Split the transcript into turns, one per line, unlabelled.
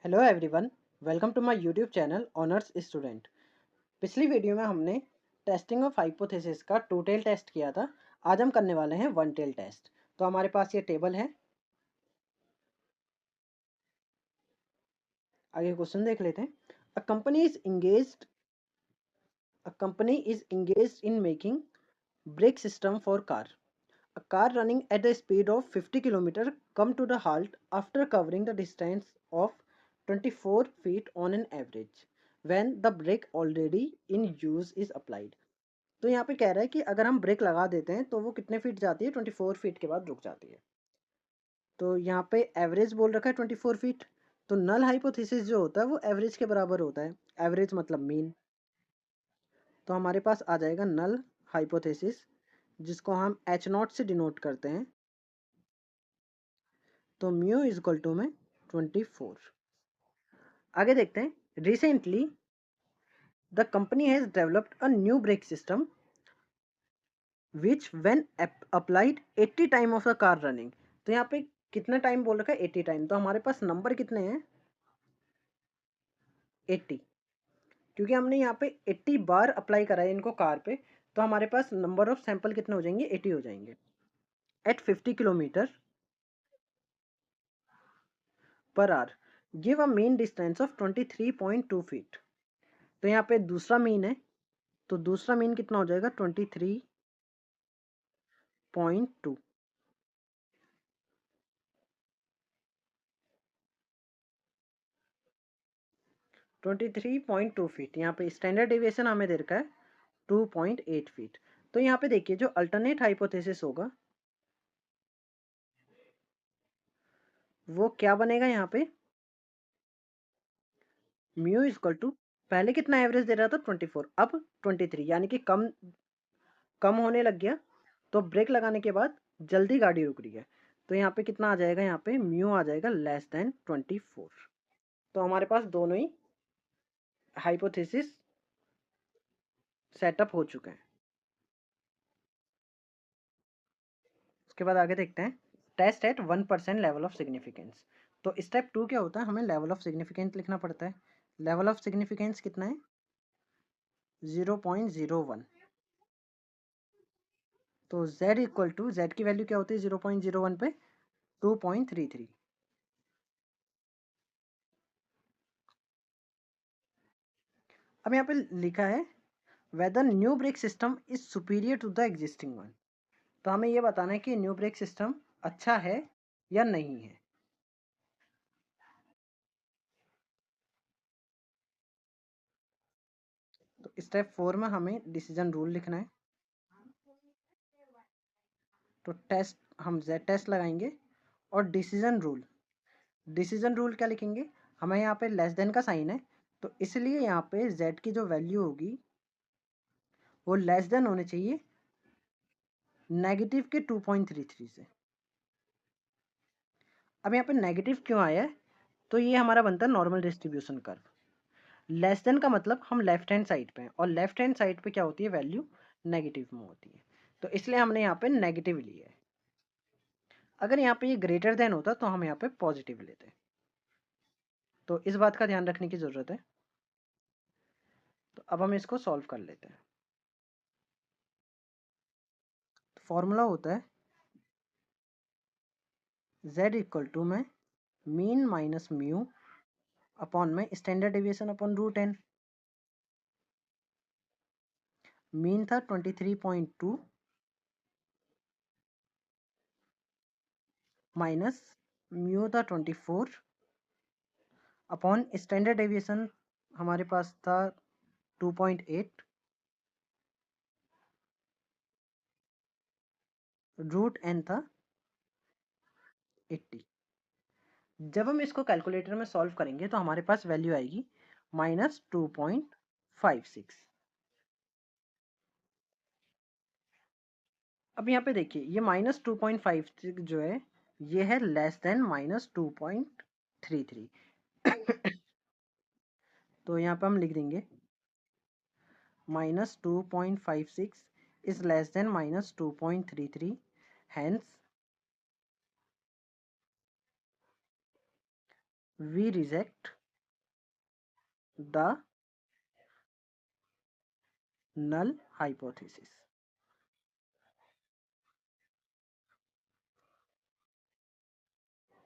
Hello everyone, welcome to my YouTube channel honours student. पिछली video में हमने testing of hypothesis का two tail test किया था। आज हम करने वाले हैं वन टेल टेस्ट। तो हमारे पास ये टेबल है, आगे क्वेश्चन देख लेते हैं। A company is engaged in making brake system for car. A car running at the speed of 50 km come to the halt after covering the distance of 24 feet on an average when the brake already in use is applied. तो यहाँ पे कह रहा है कि अगर हम break लगा देते हैं तो वो कितने फीट जाती है, 24 फीट के बाद रुक जाती है। तो यहाँ पे एवरेज बोल रखा है 24 फीट। तो नल हाइपोथेसिस जो होता है वो एवरेज के बराबर होता है। एवरेज मतलब मीन। तो हमारे पास आ जाएगा नल हाइपोथेसिस, जिसको हम एच नॉट से डिनोट करते हैं। तो म्यू इज इक्वल टू में 24। आगे देखते हैं। Recently the company has developed a new brake system which when applied 80 time of the car running. तो यहाँ पे कितना टाइम बोल रखा है, 80 टाइम। तो हमारे पास नंबर कितने हैं, 80। क्योंकि हमने यहाँ पे 80 बार अप्लाई करा है इनको कार पे, तो हमारे पास नंबर ऑफ सैंपल कितने हो जाएंगे, 80 हो जाएंगे। At 50 kilometre per hour give a mean distance of 23.2 feet. तो यहाँ पे दूसरा मीन है, तो दूसरा मीन कितना हो जाएगा, 23.2। 23.2 फीट। यहाँ पे स्टैंडर्ड डेविएशन हमें दे रखा है 2.8 फीट। तो यहाँ पे देखिए जो अल्टरनेट हाइपोथेसिस होगा वो क्या बनेगा, यहाँ पे म्यू इक्वल टू, पहले कितना एवरेज दे रहा था 24, अब 23, यानी कि कम कम होने लग गया। तो ब्रेक लगाने के बाद जल्दी गाड़ी रुक रही है। तो यहाँ पे कितना आ जाएगा, यहाँ पे म्यू आ जाएगा लेस देन 24। तो हमारे पास दोनों ही हाइपोथेसिस सेटअप हो चुके हैं। उसके बाद आगे देखते हैं। Test at 1% level of significance. तो स्टेप 2 क्या होता है, हमें लेवल ऑफ सिग्निफिकेंस लिखना पड़ता है। लेवल ऑफ सिग्निफिकेंस कितना है, 0.01। तो z इक्वल टू, z की वैल्यू क्या होती है 0.01 पे, 2.33। अब यहाँ पे लिखा है whether new brake system is superior to the existing one. तो हमें ये बताना है कि न्यू ब्रेक सिस्टम अच्छा है या नहीं है। तो स्टेप 4 में हमें डिसीजन रूल लिखना है। तो टेस्ट, हम z टेस्ट लगाएंगे और डिसीजन रूल क्या लिखेंगे, हमें यहाँ पे लेस देन का साइन है, तो इसलिए यहाँ पे z की जो वैल्यू होगी वो लेस देन होने चाहिए नेगेटिव के 2.33 से। अब यहाँ पे नेगेटिव क्यों आया है, तो ये हमारा बनता है normal distribution curve. Less than का मतलब हम लेफ्ट हैंड साइड पे हैं, और लेफ्ट हैंड साइड पे क्या होती है, वैल्यू नेगेटिव में होती है। तो इसलिए हमने यहाँ पे नेगेटिव लिया है। अगर यहाँ पे ये ग्रेटर देन होता तो हम यहाँ पे पॉजिटिव लेते। तो इस बात का ध्यान रखने की जरूरत है। तो अब हम इसको सॉल्व कर लेते हैं। तो फॉर्मूला होता है z इक्वल टू में मीन माइनस म्यू अपॉन में standard deviation upon √n। Mean था 23.2 माइनस म्यू था 24 अपॉन स्टैंडर्ड डेविएशन हमारे पास था 2.8, √n था 80। जब हम इसको कैलकुलेटर में सॉल्व करेंगे तो हमारे पास वैल्यू आएगी -2.56। अब यहाँ पे देखिए ये -2.56 जो है ये है लेस देन -2.33। तो यहाँ पे हम लिख देंगे -2.56 is less than -2.33, hence we reject the null hypothesis.